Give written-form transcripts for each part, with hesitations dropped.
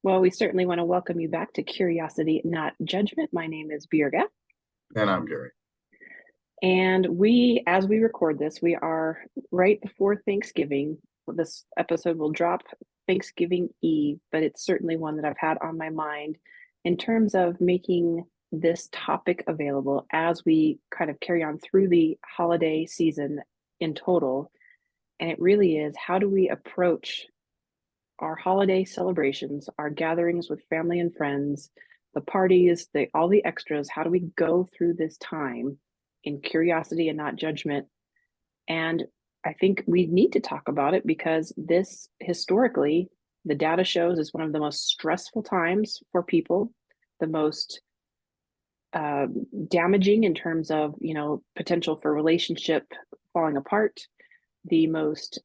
Well, we certainly want to welcome you back to Curiosity, Not Judgment. My name is Birga. And I'm Gary. And as we record this, we are right before Thanksgiving. This episode will drop Thanksgiving Eve, but it's certainly one that I've had on my mind in terms of making this topic available as we kind of carry on through the holiday season in total. And it really is, how do we approach our holiday celebrations, our gatherings with family and friends, the parties, all the extras? How do we go through this time in curiosity and not judgment? And I think we need to talk about it because this historically, the data shows, is one of the most stressful times for people, the most damaging in terms of potential for relationship falling apart, the most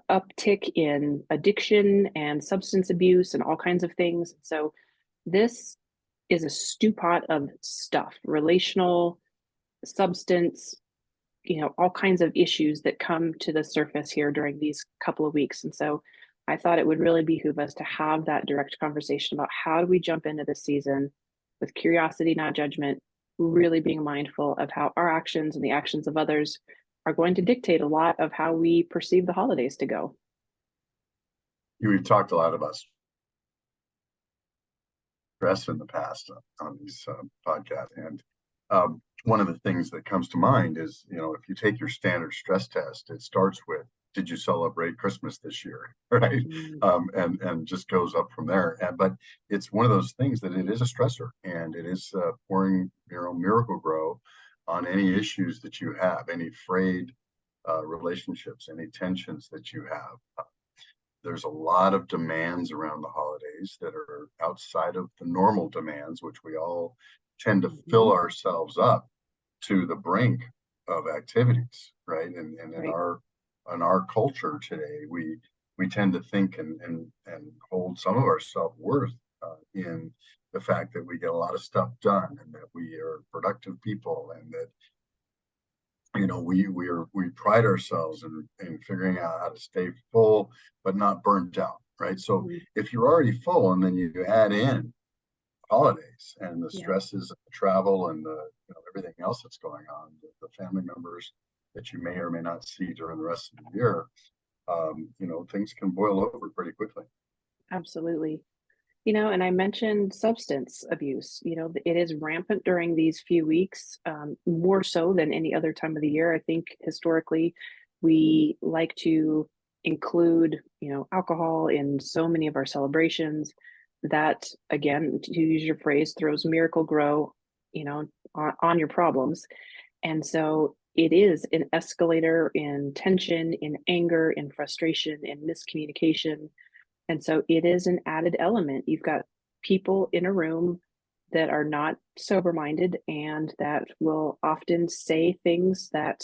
uptick in addiction and substance abuse and all kinds of things. So this is a stew pot of stuff, relational, substance, all kinds of issues that come to the surface here during these couple of weeks. And so I thought it would really behoove us to have that direct conversation about how do we jump into this season with curiosity, not judgment, really being mindful of how our actions and the actions of others are going to dictate a lot of how we perceive the holidays to go. We've talked a lot about stress in the past on these podcasts. And one of the things that comes to mind is, if you take your standard stress test, it starts with, did you celebrate Christmas this year? Right. And just goes up from there. But it's one of those things that it is a stressor, and it is pouring, miracle grow on any issues that you have, any frayed relationships, any tensions that you have. There's a lot of demands around the holidays that are outside of the normal demands, which we all tend to fill ourselves up to the brink of activities, right? And in our culture today, we tend to think and hold some of our self-worth in the fact that we get a lot of stuff done and that we are productive people, and that we pride ourselves in figuring out how to stay full but not burnt out, right? So if you're already full and then you add in holidays and the stresses of travel and the everything else that's going on, the family members that you may or may not see during the rest of the year, things can boil over pretty quickly. Absolutely. And I mentioned substance abuse. It is rampant during these few weeks, more so than any other time of the year. I think historically we like to include, alcohol in so many of our celebrations that, again, to use your phrase, throws miracle grow, on your problems. And so it is an escalator in tension, in anger, in frustration, in miscommunication. And so it is an added element. You've got people in a room that are not sober minded and that will often say things that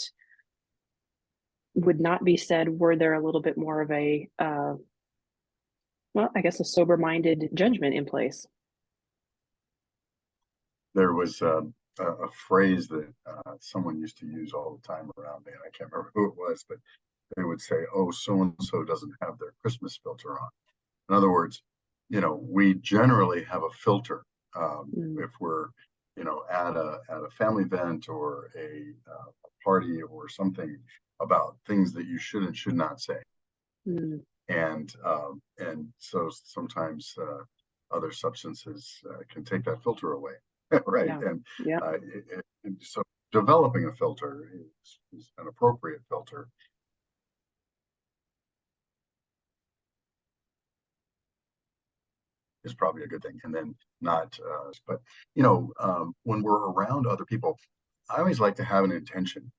would not be said were there a little bit more of a, I guess, a sober minded judgment in place. There was a phrase that someone used to use all the time around me, and I can't remember who it was, but they would say, "Oh, so and so doesn't have their Christmas filter on." In other words, we generally have a filter if we're, at a family event or a party or something, about things that you should and should not say. And so sometimes other substances can take that filter away, right? And so developing a filter is an appropriate filter. Is probably a good thing. And then not, but when we're around other people, I always like to have an intention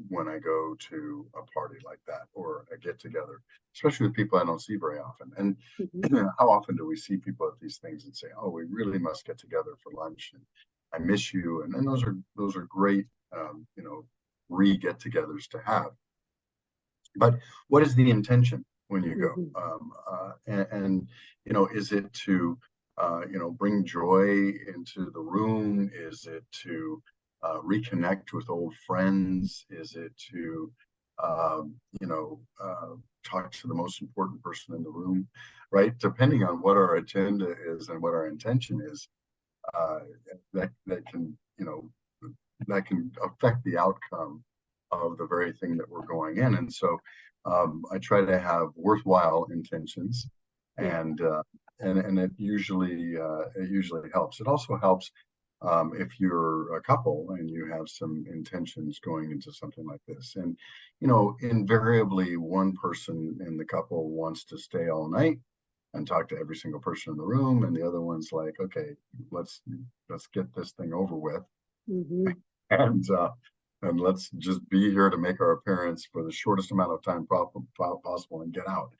when I go to a party like that or a get together, especially with people I don't see very often. And how often do we see people at these things and say, "Oh, we really must get together for lunch, and I miss you." And then those are great, re-get-togethers to have. But what is the intention when you go? Is it to, bring joy into the room? Is it to reconnect with old friends? Is it to you know, talk to the most important person in the room, right? Depending on what our agenda is and what our intention is, uh, that can, you know, that can affect the outcome of the very thing that we're going in. And so I try to have worthwhile intentions, Yeah. and it usually helps. It also helps if you're a couple and you have some intentions going into something like this. And you know, invariably, one person in the couple wants to stay all night and talk to every single person in the room, and the other one's like, okay, let's let's get this thing over with, Hmm. and uh, and let's just be here to make our appearance for the shortest amount of time possible and get out.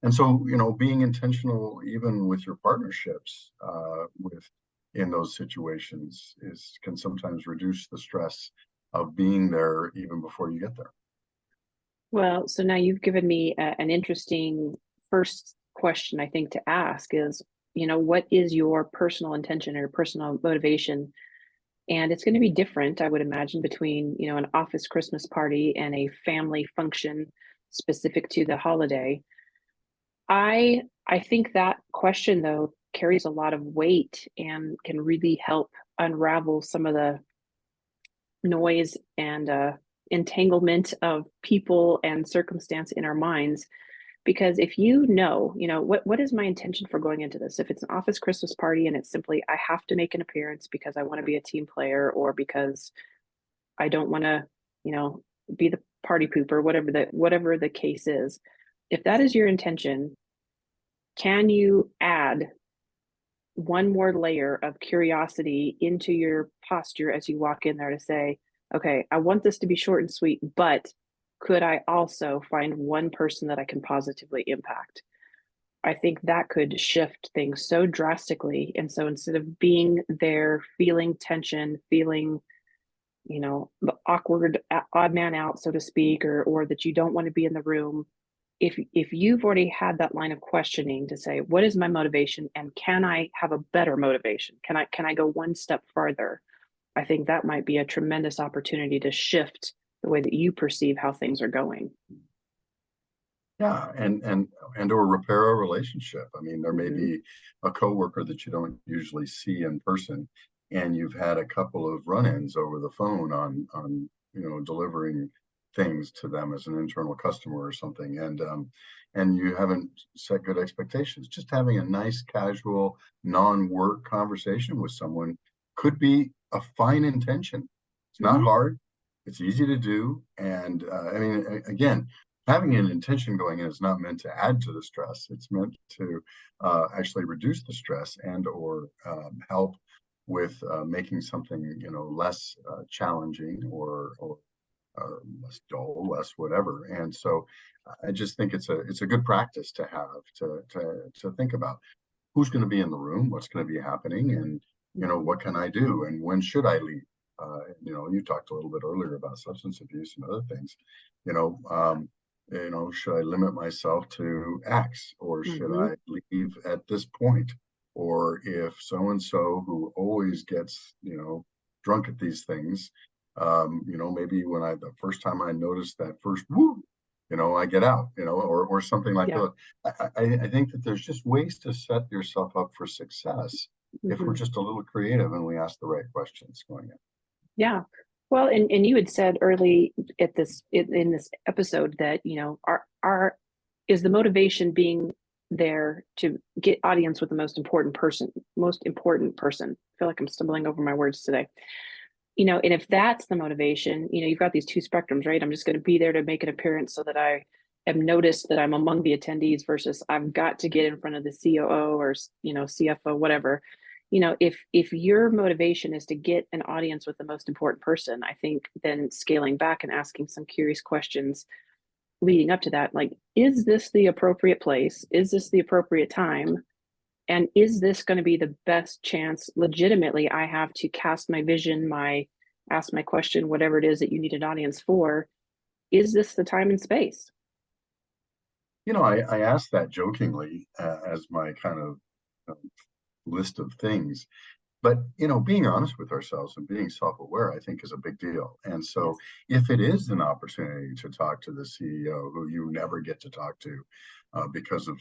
And so, you know, being intentional even with your partnerships, with in those situations is can sometimes reduce the stress of being there even before you get there. Well, so now you've given me an interesting first question, I think, to ask is, what is your personal intention or personal motivation? And it's going to be different, I would imagine, between, an office Christmas party and a family function specific to the holiday. I think that question though carries a lot of weight and can really help unravel some of the noise and entanglement of people and circumstance in our minds. Because if what is my intention for going into this? If it's an office Christmas party and it's simply I have to make an appearance because I want to be a team player or because I don't want to, you know, be the party pooper, whatever the case is. If that is your intention, can you add one more layer of curiosity into your posture as you walk in there to say, okay, I want this to be short and sweet, but could I also find one person that I can positively impact? I think that could shift things so drastically. And so instead of being there, feeling tension, feeling, the awkward odd man out, so to speak, or that you don't want to be in the room, if you've already had that line of questioning to say what is my motivation and can I have a better motivation, can I go one step farther, I think that might be a tremendous opportunity to shift the way that you perceive how things are going. Yeah, and or repair a relationship. I mean, there may Hmm. be a coworker that you don't usually see in person, and you've had a couple of run-ins over the phone on you know, delivering things to them as an internal customer or something, and you haven't set good expectations. Just having a nice, casual, non-work conversation with someone could be a fine intention. It's not Hmm. hard. It's easy to do, and I mean, again, having an intention going in is not meant to add to the stress. It's meant to actually reduce the stress and or help with making something, you know, less challenging or less dull, less whatever. And so I just think it's a good practice to have to think about who's going to be in the room, what's going to be happening, and you know, Hmm. what can I do, and when should I leave? You know, you talked a little bit earlier about substance abuse and other things. You know, should I limit myself to X, or should Hmm. I leave at this point? Or if so and so who always gets, you know, drunk at these things, you know, maybe when the first time I noticed that first woo, you know, I get out, you know, or something like Yeah. that. I think that there's just ways to set yourself up for success if we're Hmm. just a little creative and we ask the right questions going in. Yeah. Well, and you had said early in this episode that, our is the motivation being there to get audience with the most important person. I feel like I'm stumbling over my words today. And if that's the motivation, you've got these two spectrums, right? I'm just going to be there to make an appearance so that I am noticed that I'm among the attendees versus I've got to get in front of the COO or, CFO, whatever. If your motivation is to get an audience with the most important person, I think then scaling back and asking some curious questions leading up to that, like, is this the appropriate place? Is this the appropriate time? And is this going to be the best chance legitimately I have to cast my vision, ask my question, whatever it is that you need an audience for? Is this the time and space? You know, I asked that jokingly as my kind of list of things. But, being honest with ourselves and being self-aware, I think, is a big deal. And so Yes. if it is an opportunity to talk to the CEO who you never get to talk to because of,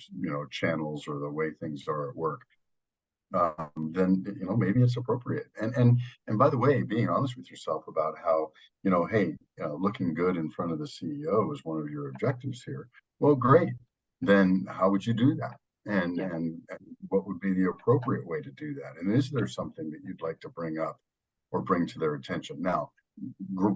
channels or the way things are at work, then, maybe it's appropriate. And by the way, being honest with yourself about how, hey, looking good in front of the CEO is one of your objectives here. Well, great. Then how would you do that? And, Yeah. and and what would be the appropriate way to do that? And is there something that you'd like to bring up or bring to their attention? Now,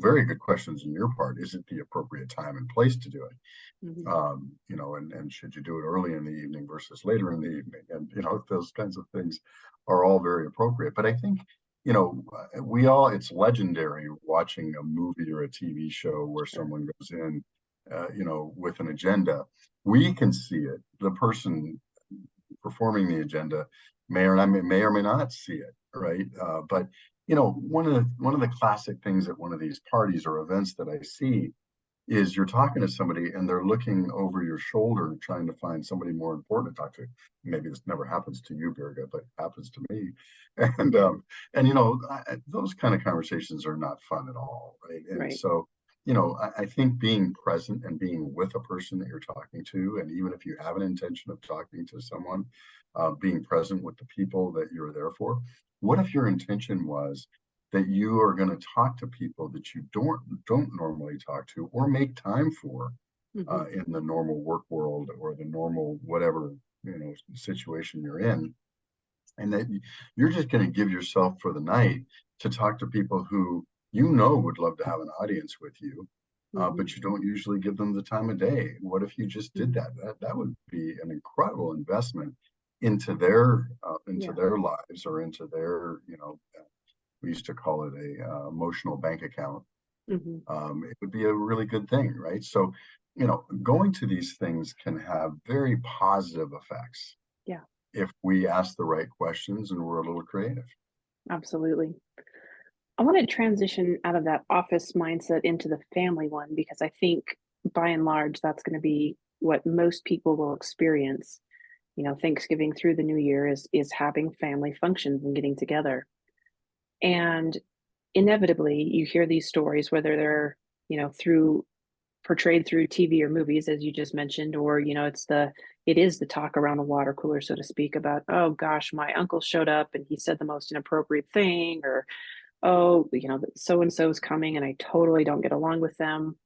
very good questions on your part. Is it the appropriate time and place to do it? Hmm. And should you do it early in the evening versus later in the evening? And, those kinds of things are all very appropriate. But I think, it's legendary watching a movie or a TV show where Sure. someone goes in, with an agenda. We can see it. The person performing the agenda may or may not see it, right? But one of the classic things at one of these parties or events that I see is you're talking to somebody and they're looking over your shoulder trying to find somebody more important to talk to. Maybe this never happens to you, Birga, but it happens to me. And Yeah. those kind of conversations are not fun at all, right? And Right. so, I think being present and being with a person that you're talking to, and even if you have an intention of talking to someone, being present with the people that you're there for. What if your intention was that you are going to talk to people that you don't normally talk to or make time for Hmm. in the normal work world or the normal whatever situation you're in, and that you're just going to give yourself for the night to talk to people who would love to have an audience with you, Hmm. but you don't usually give them the time of day. What if you just did Hmm. that? That would be an incredible investment into their Yeah. lives or into their we used to call it a emotional bank account. Hmm. It would be a really good thing, right? So, going to these things can have very positive effects Yeah. if we ask the right questions and we're a little creative. Absolutely. I want to transition out of that office mindset into the family one because I think by and large that's going to be what most people will experience. Thanksgiving through the new year is having family functions and getting together. And inevitably you hear these stories, whether they're, through portrayed through TV or movies, as you just mentioned, or, it is the talk around the water cooler, so to speak, about, oh gosh, my uncle showed up and he said the most inappropriate thing, or, oh, so and so's coming and I totally don't get along with them.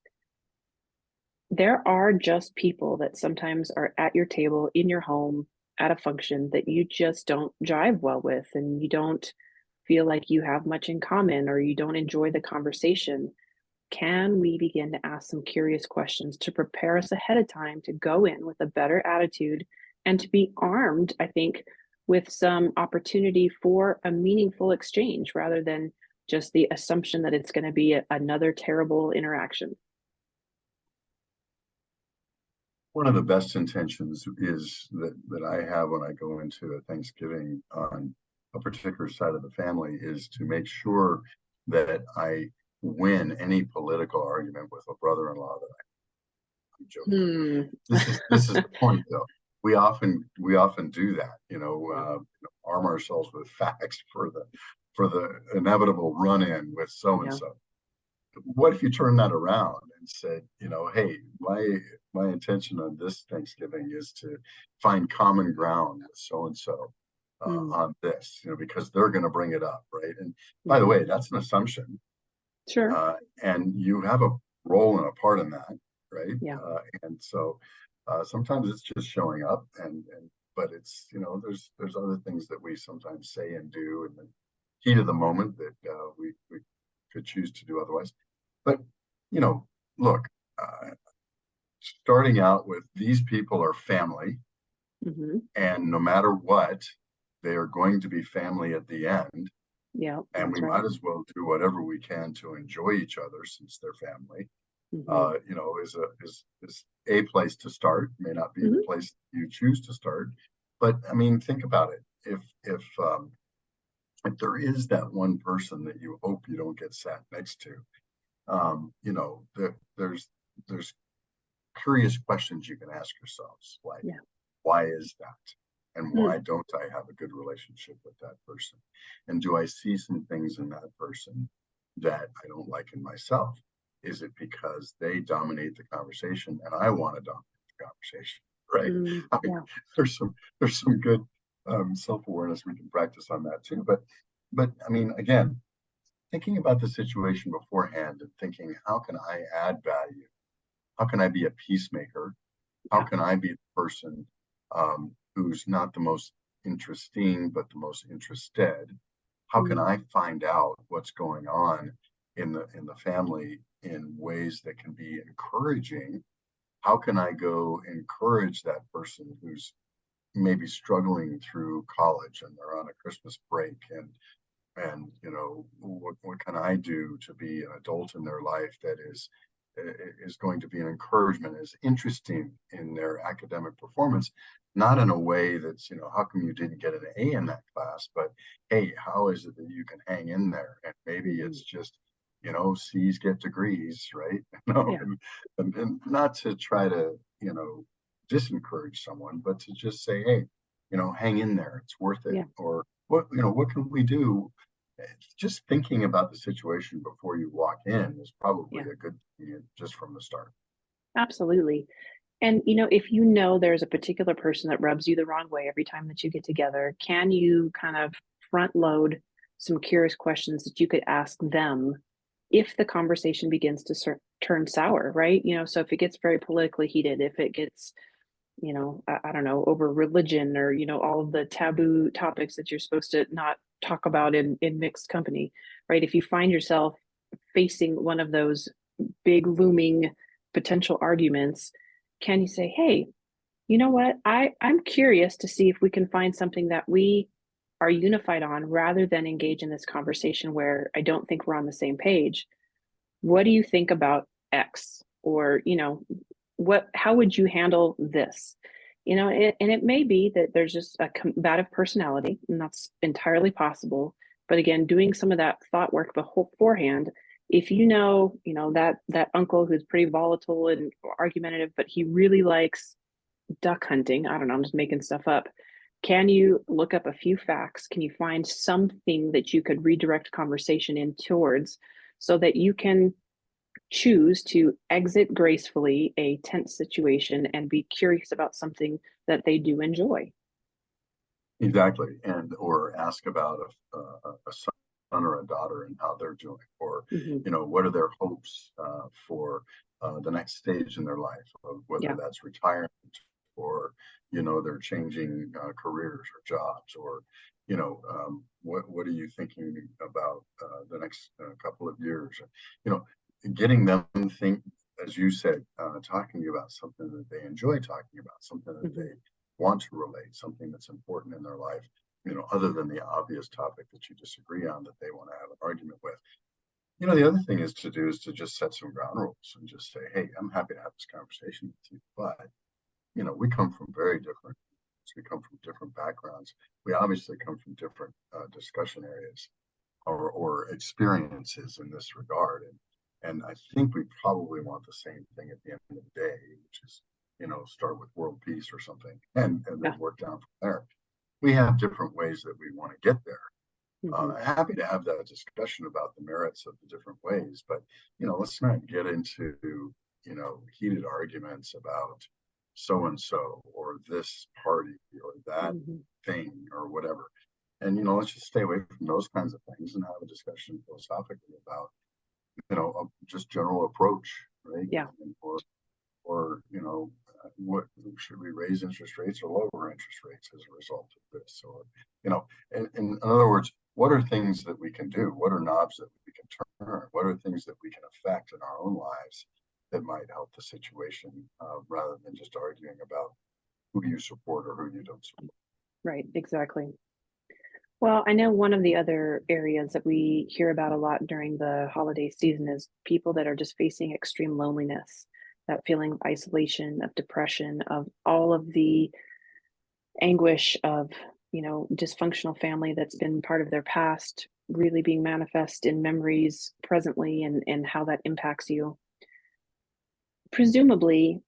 There are just people that sometimes are at your table in your home at a function that you just don't jive well with, and you don't feel like you have much in common, or you don't enjoy the conversation. Can we begin to ask some curious questions to prepare us ahead of time to go in with a better attitude and to be armed, I think, with some opportunity for a meaningful exchange rather than just the assumption that it's going to be another terrible interaction? One of the best intentions is that I have when I go into a Thanksgiving on a particular side of the family is to make sure that I win any political argument with a brother-in-law that I'm joking. Hmm. This is the point though. We often do that, Yeah. arm ourselves with facts for the inevitable run-in with so and Yeah. so. What if you turn that around and said, hey, my intention on this Thanksgiving is to find common ground with so and so Mm. on this, because they're going to bring it up, right? And by the Hmm. way, that's an assumption, Sure. and you have a role and a part in that, right? Yeah. And so sometimes it's just showing up, and but it's there's other things that we sometimes say and do in the heat of the moment that we could choose to do otherwise. But look, uh, starting out with these people are family, Hmm. and no matter what, they are going to be family at the end, Yeah. and we That's right. might as well do whatever we can to enjoy each other since they're family. Hmm. Is a place to start. May not be the Hmm. place you choose to start, but I mean, think about it. If there is that one person that you hope you don't get sat next to, there's curious questions you can ask yourselves, like, Yeah. why is that? And Mm, why don't I have a good relationship with that person? And do I see some things in that person that I don't like in myself? Is it because they dominate the conversation and I want to dominate the conversation? Right. I mean, yeah, there's some good self-awareness we can practice on that too. But I mean, again, thinking about the situation beforehand and thinking, how can I add value? How can I be a peacemaker? How yeah, can I be the person who's not the most interesting, but the most interested? How can mm, I find out what's going on in the family in ways that can be encouraging? How can I go encourage that person who's maybe struggling through college and they're on a Christmas break and what can I do to be an adult in their life that is going to be an encouragement, is interesting in their academic performance, not in a way that's, how come you didn't get an A in that class, but hey, how is it that you can hang in there? And maybe mhm, it's just, C's get degrees, right? No, yeah, and not to try to, disencourage someone, but to just say, hey, hang in there, it's worth it. yeah, Or what can we do? Just thinking about the situation before you walk in is probably yeah, a good thing just from the start. absolutely. And if there's a particular person that rubs you the wrong way every time that you get together, can you kind of front load some curious questions that you could ask them if the conversation begins to turn sour, right? So if it gets very politically heated, if it gets, I don't know, over religion or, all of the taboo topics that you're supposed to not talk about in mixed company, right? If you find yourself facing one of those big looming potential arguments, can you say, hey, you know what? I'm curious to see if we can find something that we are unified on rather than engage in this conversation where I don't think we're on the same page. What do you think about X? Or, how would you handle this? And it may be that there's just a combative personality, and that's entirely possible. But again, doing some of that thought work beforehand, if that uncle who's pretty volatile and argumentative, but he really likes duck hunting. I don't know, I'm just making stuff up. Can you look up a few facts? Can you find something that you could redirect conversation in towards so that you can choose to exit gracefully a tense situation and be curious about something that they do enjoy? Exactly, and or ask about a son or a daughter and how they're doing, or Hmm. what are their hopes for the next stage in their life, whether Yeah. that's retirement or they're changing careers or jobs, or what are you thinking about the next couple of years? You know, getting them think, as you said, talking about something that they enjoy talking about, something that Hmm. they want to relate, something that's important in their life, other than the obvious topic that you disagree on that they want to have an argument with. The other thing is to just set some ground rules and just say, hey, I'm happy to have this conversation with you, but we come from very different, we come from different backgrounds. We obviously come from different discussion areas or experiences in this regard. And I think we probably want the same thing at the end of the day, which is, start with world peace or something and Yeah. then work down from there. We have different ways that we want to get there. Hmm. Happy to have that discussion about the merits of the different ways, but let's not get into heated arguments about so and so or this party or that Hmm. thing or whatever. And let's just stay away from those kinds of things and have a discussion philosophically about just general approach, right? Yeah. Or what should we raise interest rates or lower interest rates as a result of this? Or in other words, what are things that we can do? What are knobs that we can turn? What are things that we can affect in our own lives that might help the situation, rather than just arguing about who you support or who you don't support? Right. Exactly. Well, I know one of the other areas that we hear about a lot during the holiday season is people that are just facing extreme loneliness, that feeling of isolation, of depression, of all of the anguish of, dysfunctional family that's been part of their past really being manifest in memories presently and how that impacts you. presumably,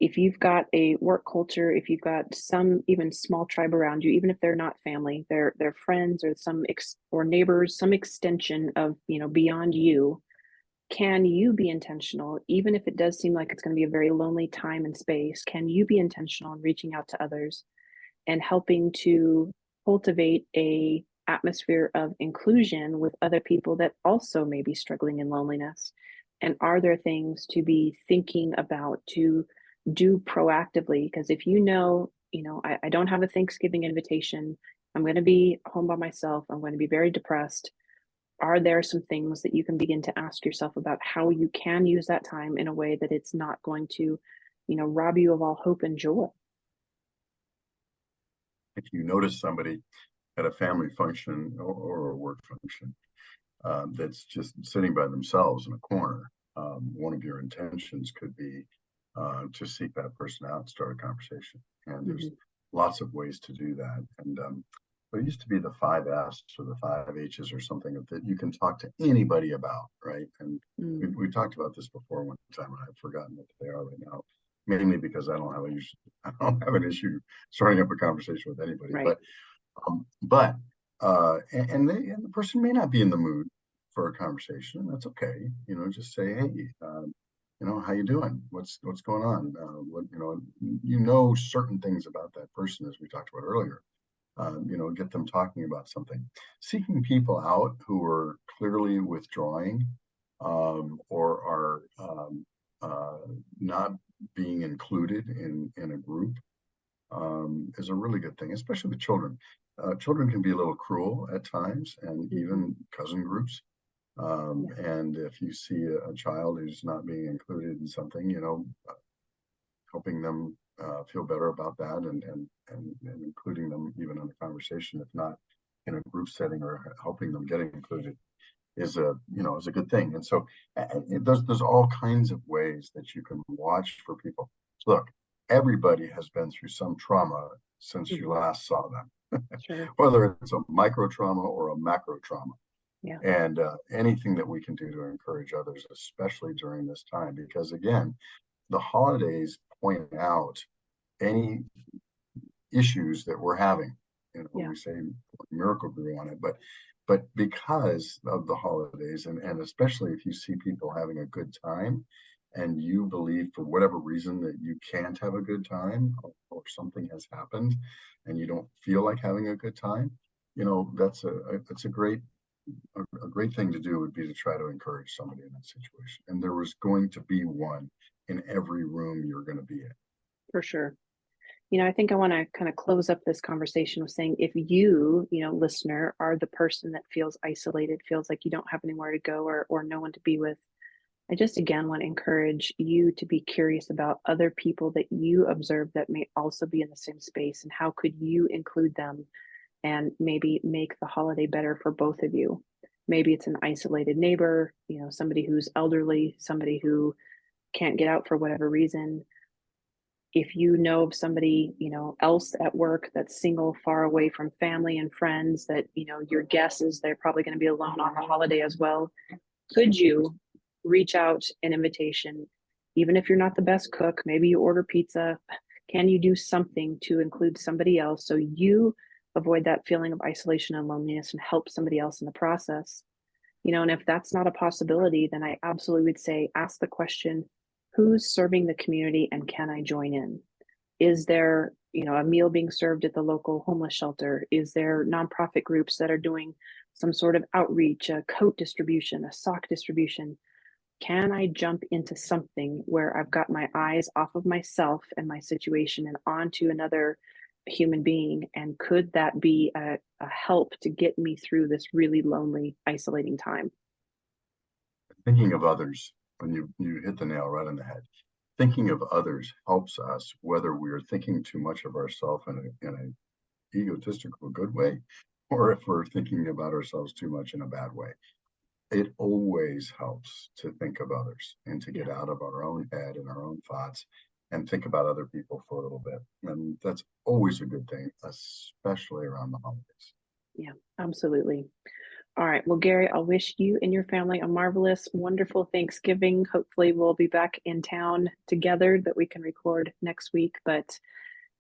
if you've got a work culture, if you've got some even small tribe around you, even if they're not family, they're friends or or neighbors, some extension of, beyond you, can you be intentional, even if it does seem like it's going to be a very lonely time and space? Can you be intentional in reaching out to others and helping to cultivate a atmosphere of inclusion with other people that also may be struggling in loneliness? And are there things to be thinking about to do proactively? Because if I don't have a Thanksgiving invitation, I'm going to be home by myself, I'm going to be very depressed. Are there some things that you can begin to ask yourself about how you can use that time in a way that it's not going to, rob you of all hope and joy? If you notice somebody at a family function or a work function that's just sitting by themselves in a corner, one of your intentions could be to seek that person out and start a conversation. And there's Mhm. lots of ways to do that. And there used to be the 5 F's or the 5 H's or something that you can talk to anybody about, right? And Mm. we talked about this before one time, and I've forgotten what they are right now. Mainly because I don't have an issue starting up a conversation with anybody. Right. But and the person may not be in the mood for a conversation. That's okay. Just say, hey, how you doing? What's going on? Certain things about that person, as we talked about earlier. Get them talking about something. Seeking people out who are clearly withdrawing, or are not being included in a group, is a really good thing, especially with children. Children can be a little cruel at times, and Mhm. even cousin groups. Yeah. And if you see a child who's not being included in something, helping them feel better about that, and including them even in a conversation, if not in a group setting, or helping them get included, is a good thing. And so there's all kinds of ways that you can watch for people. Look, everybody has been through some trauma since you Mhm. last saw them, Sure. whether it's a micro trauma or a macro trauma. Yeah. And anything that we can do to encourage others, especially during this time, because again, the holidays point out any issues that we're having. Yeah. We say miracle grew on it, but because of the holidays, and especially if you see people having a good time, and you believe for whatever reason that you can't have a good time, or something has happened and you don't feel like having a good time, that's a great thing to do, would be to try to encourage somebody in that situation. And there was going to be one in every room you're going to be in. For sure. I think I want to kind of close up this conversation with saying, if you, listener, are the person that feels isolated, feels like you don't have anywhere to go, or no one to be with, I just again want to encourage you to be curious about other people that you observe that may also be in the same space, and how could you include them and maybe make the holiday better for both of you. Maybe it's an isolated neighbor, somebody who's elderly, somebody who can't get out for whatever reason. If you know of somebody, else at work that's single, far away from family and friends, that, your guess is they're probably going to be alone on the holiday as well, could you reach out an invitation? Even if you're not the best cook, maybe you order pizza. Can you do something to include somebody else so you avoid that feeling of isolation and loneliness and help somebody else in the process? And if that's not a possibility, then I absolutely would say ask the question, who's serving the community and can I join in? Is there, a meal being served at the local homeless shelter? Is there nonprofit groups that are doing some sort of outreach, a coat distribution, a sock distribution? Can I jump into something where I've got my eyes off of myself and my situation and onto another human being? And could that be a help to get me through this really lonely, isolating time? Thinking of others, when you hit the nail right on the head. Thinking of others helps us, whether we're thinking too much of ourselves in an egotistical good way, or if we're thinking about ourselves too much in a bad way. It always helps to think of others and to get Yeah, out of our own head and our own thoughts and think about other people for a little bit. And that's always a good thing, especially around the holidays. yeah, absolutely. All right. Well, Gary, I'll wish you and your family a marvelous, wonderful Thanksgiving. Hopefully, we'll be back in town together that we can record next week. But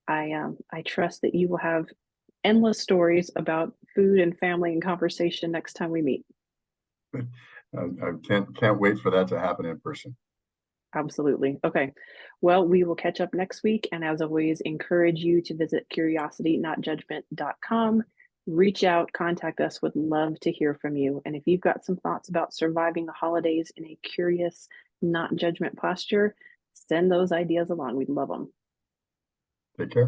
I trust that you will have endless stories about food and family and conversation next time we meet. I can't wait for that to happen in person. Absolutely. Okay. Well, we will catch up next week. And as always, encourage you to visit curiositynotjudgment.com. Reach out, contact us. Would love to hear from you. And if you've got some thoughts about surviving the holidays in a curious, not judgment posture, send those ideas along. We'd love them. Take care.